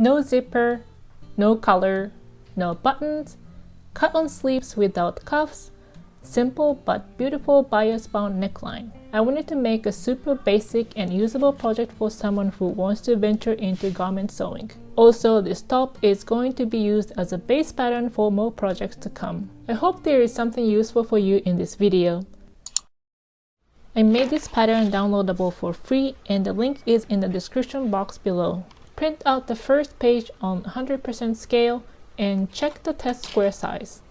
No zipper, no collar, no buttons, cut on sleeves without cuffs, simple but beautiful bias-bound neckline. I wanted to make a super basic and usable project for someone who wants to venture into garment sewing. Also, this top is going to be used as a base pattern for more projects to come. I hope there is something useful for you in this video. I made this pattern downloadable for free and the link is in the description box below. Print out the first page on 100% scale and check the test square size.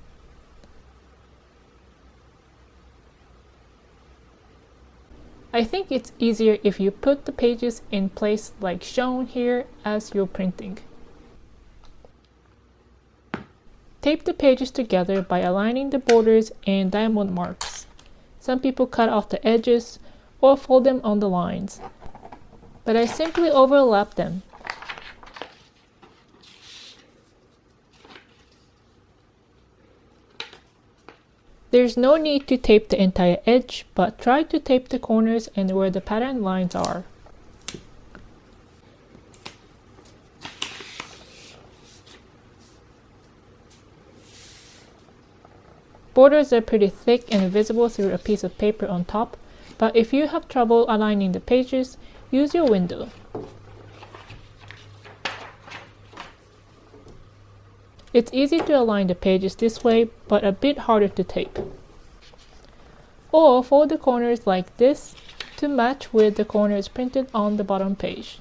I think it's easier if you put the pages in place like shown here as you're printing. Tape the pages together by aligning the borders and diamond marks. Some people cut off the edges or fold them on the lines, but I simply overlap them. There's no need to tape the entire edge, but try to tape the corners and where the pattern lines are. Borders are pretty thick and visible through a piece of paper on top, but if you have trouble aligning the pages, use your window. It's easy to align the pages this way, but a bit harder to tape. Or fold the corners like this to match with the corners printed on the bottom page.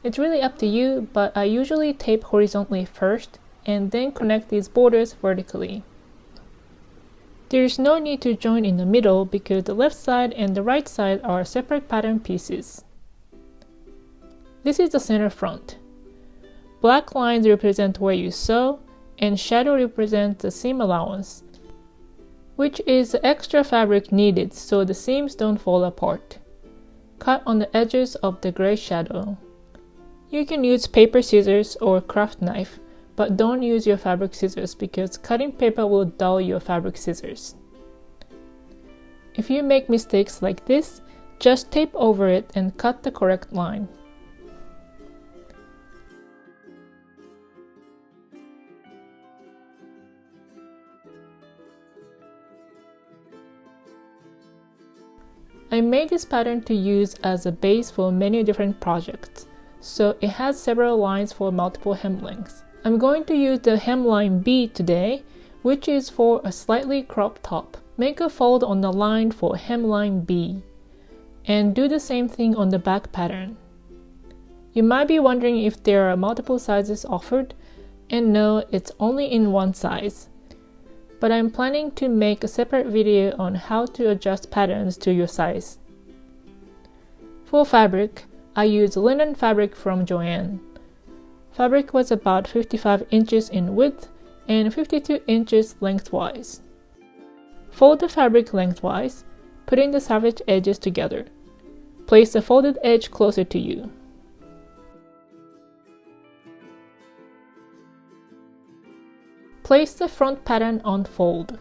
It's really up to you, but I usually tape horizontally first and then connect these borders vertically. There is no need to join in the middle because the left side and the right side are separate pattern pieces. This is the center front. Black lines represent where you sew and shadow represents the seam allowance, which is the extra fabric needed so the seams don't fall apart. Cut on the edges of the gray shadow. You can use paper scissors or craft knife, but don't use your fabric scissors because cutting paper will dull your fabric scissors. If you make mistakes like this, just tape over it and cut the correct line. I made this pattern to use as a base for many different projects, so it has several lines for multiple hem lengths. I'm going to use the hemline B today, which is for a slightly cropped top. Make a fold on the line for hemline B, and do the same thing on the back pattern. You might be wondering if there are multiple sizes offered, and no, it's only in one size. But I'm planning to make a separate video on how to adjust patterns to your size. For fabric, I used linen fabric from Joann. Fabric was about 55 inches in width and 52 inches lengthwise. Fold the fabric lengthwise, putting the savage edges together. Place the folded edge closer to you. Place the front pattern on fold.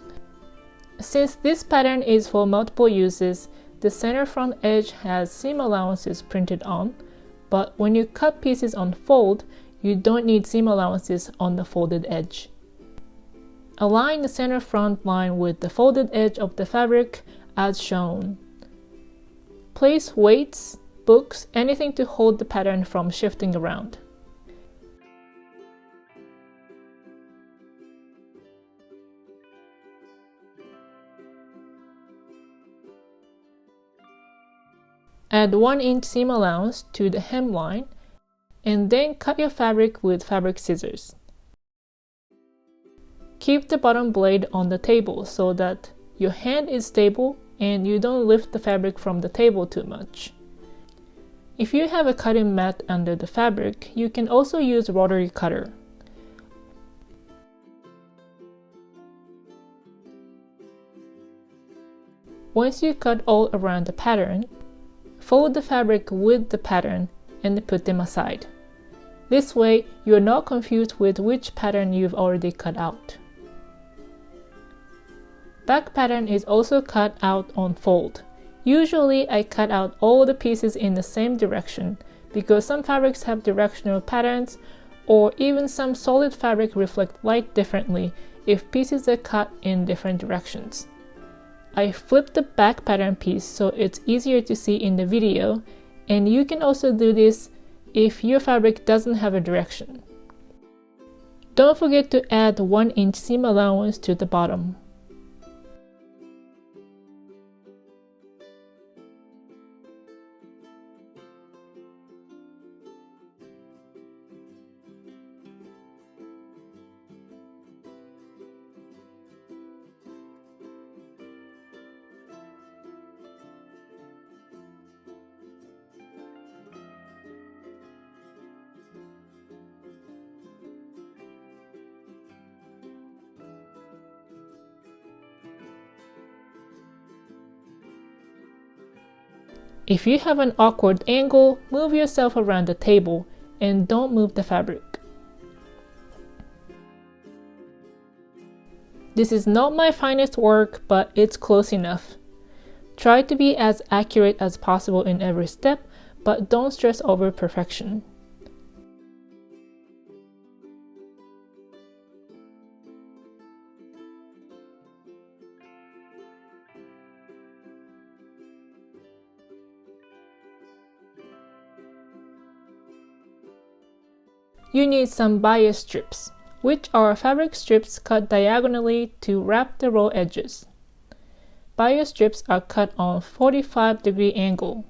Since this pattern is for multiple uses, the center front edge has seam allowances printed on, but when you cut pieces on fold, you don't need seam allowances on the folded edge. Align the center front line with the folded edge of the fabric as shown. Place weights, books, anything to hold the pattern from shifting around. Add 1-inch seam allowance to the hemline and then cut your fabric with fabric scissors. Keep the bottom blade on the table so that your hand is stable and you don't lift the fabric from the table too much. If you have a cutting mat under the fabric, you can also use a rotary cutter. Once you cut all around the pattern, fold the fabric with the pattern and put them aside. This way, you are not confused with which pattern you've already cut out. Back pattern is also cut out on fold. Usually I cut out all the pieces in the same direction because some fabrics have directional patterns, or even some solid fabric reflect light differently if pieces are cut in different directions. I flipped the back pattern piece so it's easier to see in the video, and you can also do this if your fabric doesn't have a direction. Don't forget to add 1-inch seam allowance to the bottom. If you have an awkward angle, move yourself around the table and don't move the fabric. This is not my finest work, but it's close enough. Try to be as accurate as possible in every step, but don't stress over perfection. You need some bias strips, which are fabric strips cut diagonally to wrap the raw edges. Bias strips are cut on 45-degree angle.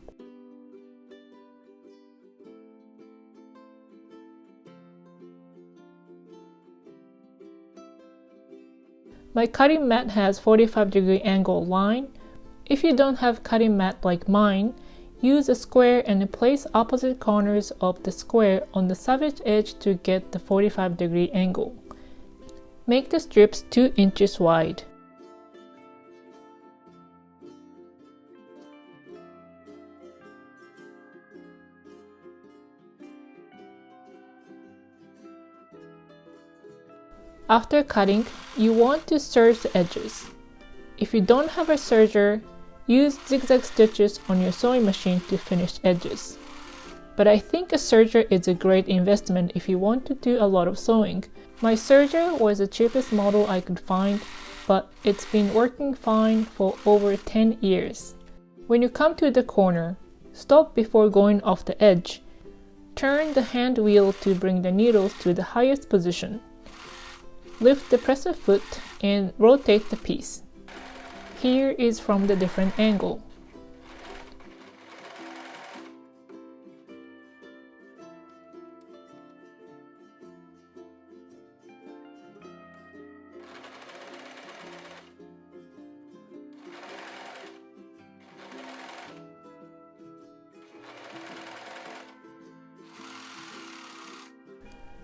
My cutting mat has 45-degree angle line. If you don't have cutting mat like mine, use a square and place opposite corners of the square on the savage edge to get the 45-degree angle. Make the strips 2 inches wide. After cutting, you want to serge the edges. If you don't have a serger, use zigzag stitches on your sewing machine to finish edges. But I think a serger is a great investment if you want to do a lot of sewing. My serger was the cheapest model I could find, but it's been working fine for over 10 years. When you come to the corner, stop before going off the edge. Turn the hand wheel to bring the needles to the highest position. Lift the presser foot and rotate the piece. Here is from the different angle.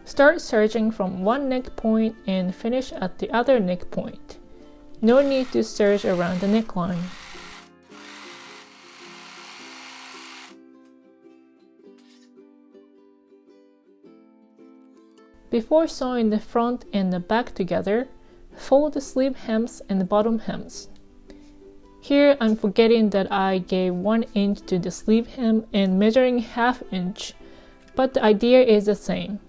Start serging from one neck point and finish at the other neck point. No need to serge around the neckline. Before sewing the front and the back together, fold the sleeve hems and the bottom hems. Here I'm forgetting that I gave 1 inch to the sleeve hem and measuring 1/2 inch, but the idea is the same.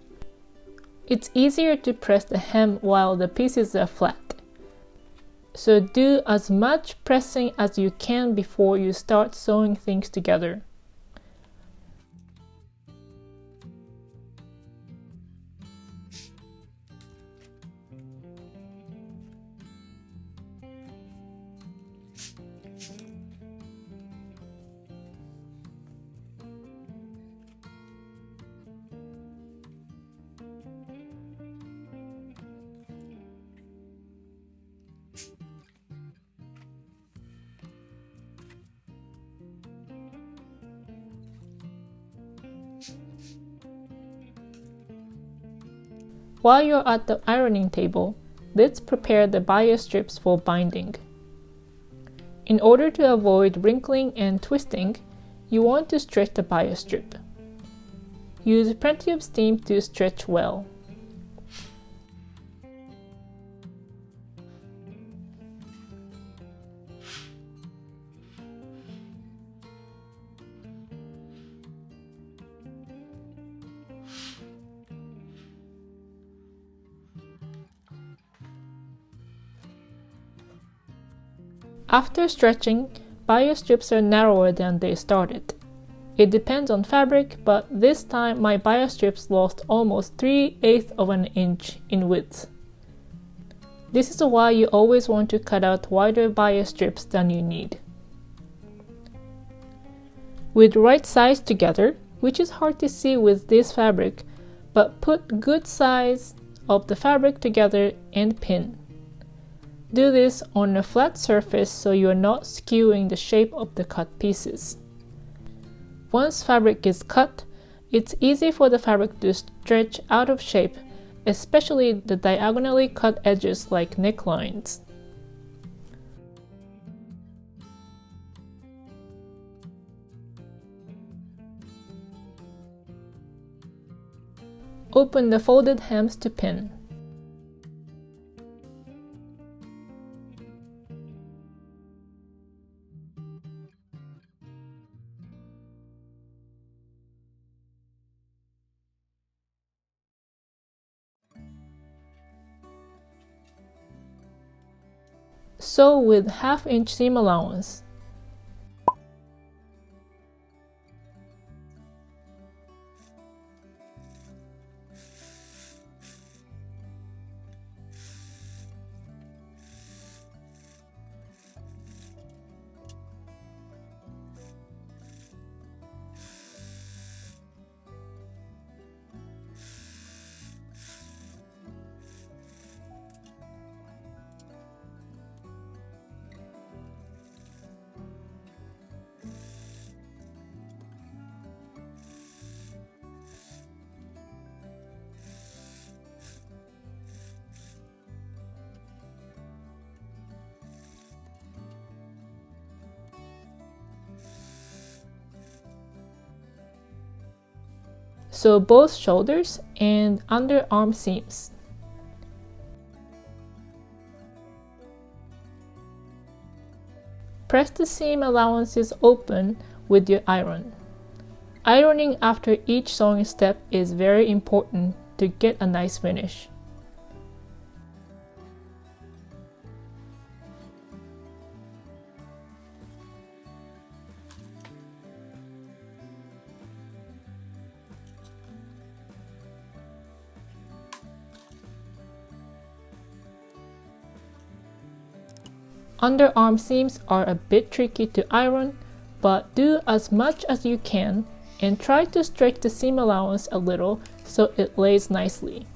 It's easier to press the hem while the pieces are flat. So do as much pressing as you can before you start sewing things together. While you're at the ironing table, let's prepare the bias strips for binding. In order to avoid wrinkling and twisting, you want to stretch the bias strip. Use plenty of steam to stretch well. After stretching, bio strips are narrower than they started. It depends on fabric, but this time my bio strips lost almost 3/8 of an inch in width. This is why you always want to cut out wider bio strips than you need. With right sides together, which is hard to see with this fabric, but put good size of the fabric together and pin. Do this on a flat surface so you are not skewing the shape of the cut pieces. Once fabric is cut, it's easy for the fabric to stretch out of shape, especially the diagonally cut edges like necklines. Open the folded hems to pin. Sew with 1/2 inch seam allowance. Sew both shoulders and underarm seams. Press the seam allowances open with your iron. Ironing after each sewing step is very important to get a nice finish. Underarm seams are a bit tricky to iron, but do as much as you can and try to stretch the seam allowance a little so it lays nicely.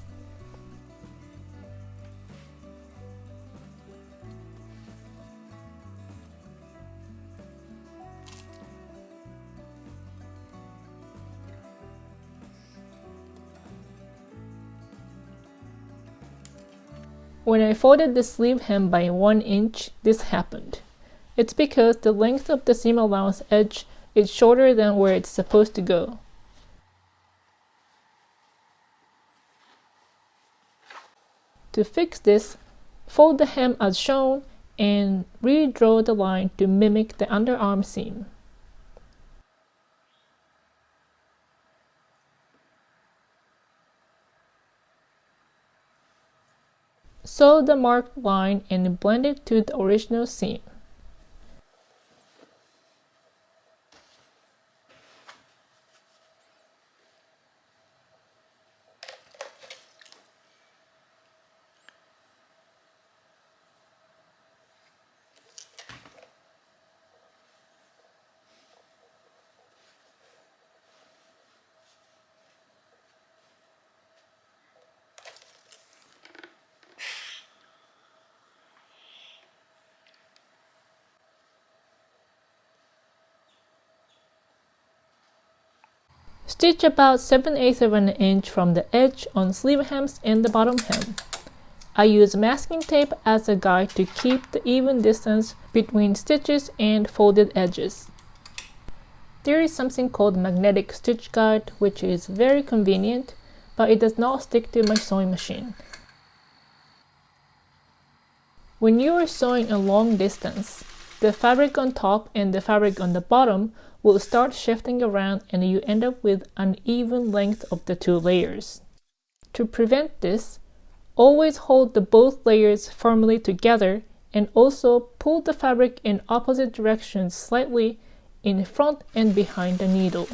When I folded the sleeve hem by 1 inch, this happened. It's because the length of the seam allowance edge is shorter than where it's supposed to go. To fix this, fold the hem as shown and redraw the line to mimic the underarm seam. Sew the marked line and blend it to the original seam. Stitch about 7/8 of an inch from the edge on sleeve hems and the bottom hem. I use masking tape as a guide to keep the even distance between stitches and folded edges. There is something called magnetic stitch guide, which is very convenient, but it does not stick to my sewing machine. When you are sewing a long distance, the fabric on top and the fabric on the bottom will start shifting around and you end up with uneven length of the two layers. To prevent this, always hold the both layers firmly together and also pull the fabric in opposite directions slightly in front and behind the needle.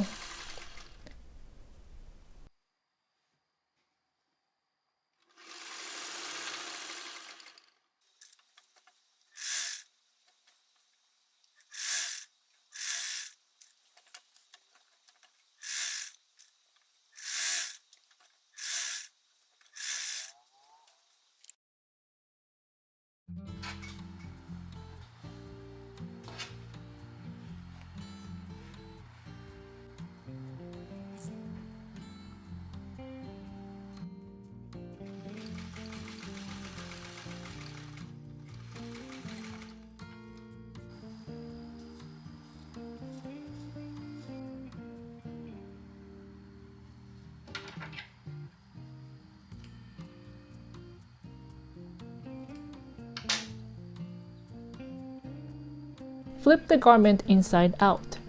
Flip the garment inside out.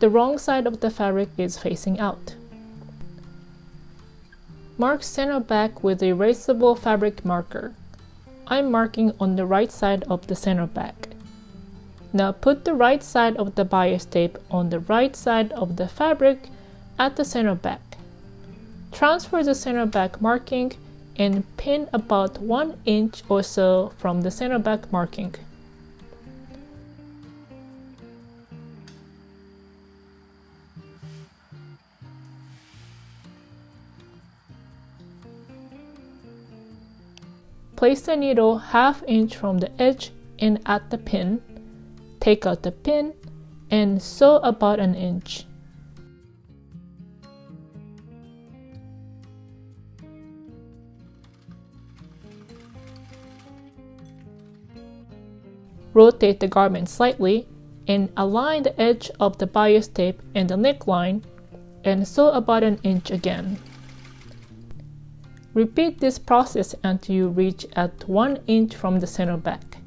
The wrong side of the fabric is facing out. Mark center back with a erasable fabric marker. I'm marking on the right side of the center back. Now put the right side of the bias tape on the right side of the fabric at the center back. Transfer the center back marking and pin about 1 inch or so from the center back marking. Place the needle ½ inch from the edge and at the pin. Take out the pin and sew about 1 inch. Rotate the garment slightly and align the edge of the bias tape and the neckline and sew about 1 inch again. Repeat this process until you reach at 1 inch from the center back.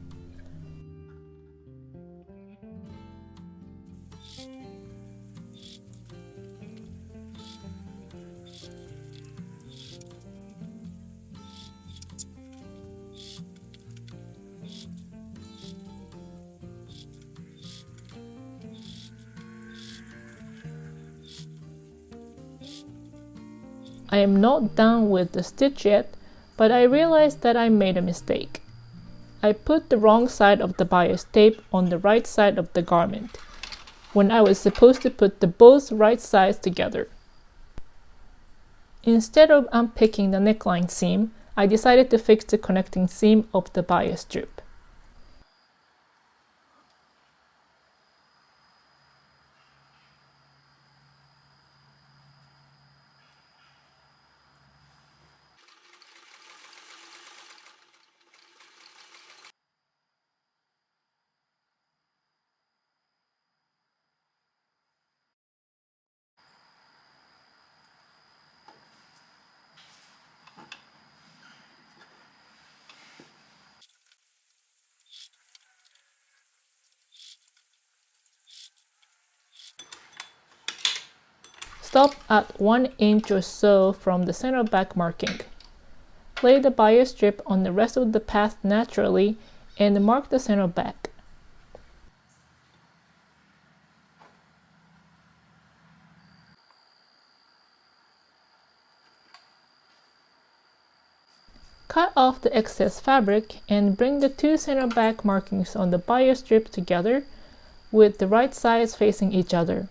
I am not done with the stitch yet, but I realized that I made a mistake. I put the wrong side of the bias tape on the right side of the garment, when I was supposed to put the both right sides together. Instead of unpicking the neckline seam, I decided to fix the connecting seam of the bias strip. Stop at 1 inch or so from the center back marking. Lay the bias strip on the rest of the path naturally and mark the center back. Cut off the excess fabric and bring the two center back markings on the bias strip together with the right sides facing each other.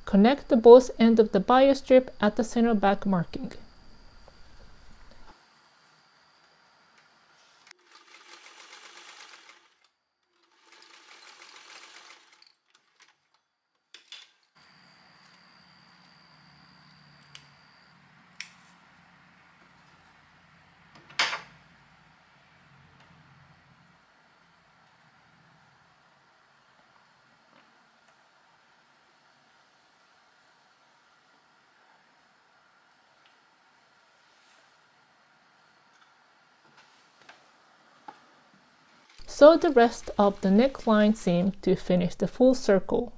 Connect the both ends of the bias strip at the center back marking. Sew the rest of the neckline seam to finish the full circle.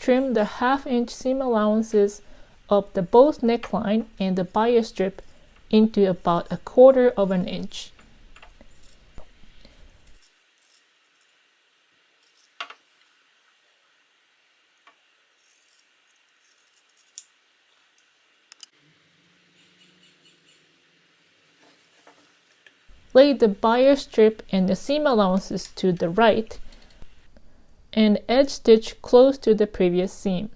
trim the 1/2-inch seam allowances of both neckline and the bias strip into about 1/4 of an inch. Lay the bias strip and the seam allowances to the right and edge stitch close to the previous seam.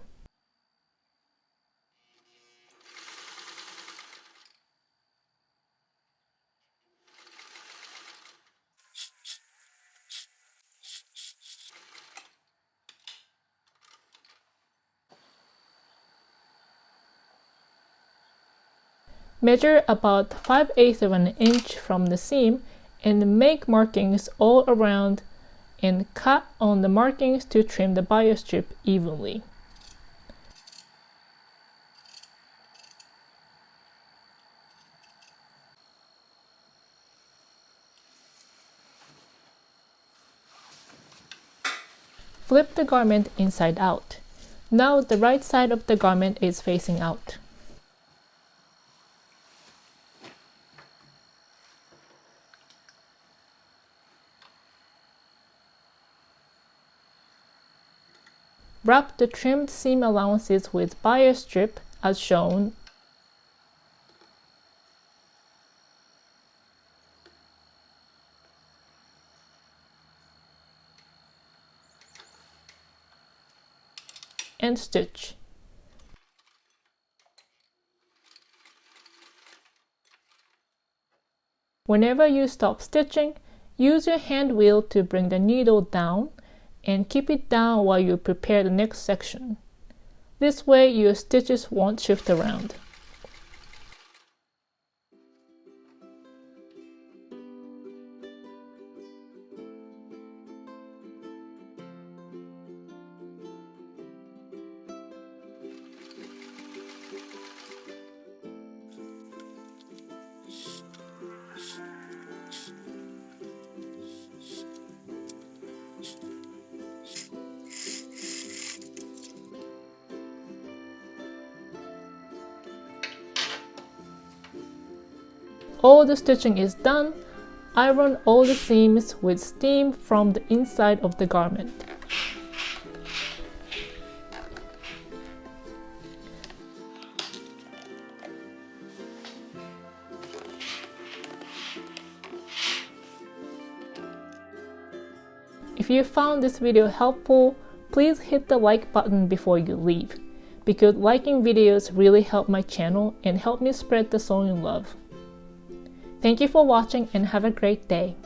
Measure about 5/8 of an inch from the seam and make markings all around and cut on the markings to trim the bias strip evenly. Flip the garment inside out. Now the right side of the garment is facing out. Wrap the trimmed seam allowances with bias strip as shown and stitch. Whenever you stop stitching, use your hand wheel to bring the needle down and keep it down while you prepare the next section. This way your stitches won't shift around. All the stitching is done. Iron all the seams with steam from the inside of the garment. If you found this video helpful, please hit the like button before you leave, because liking videos really help my channel and help me spread the sewing love. Thank you for watching and have a great day.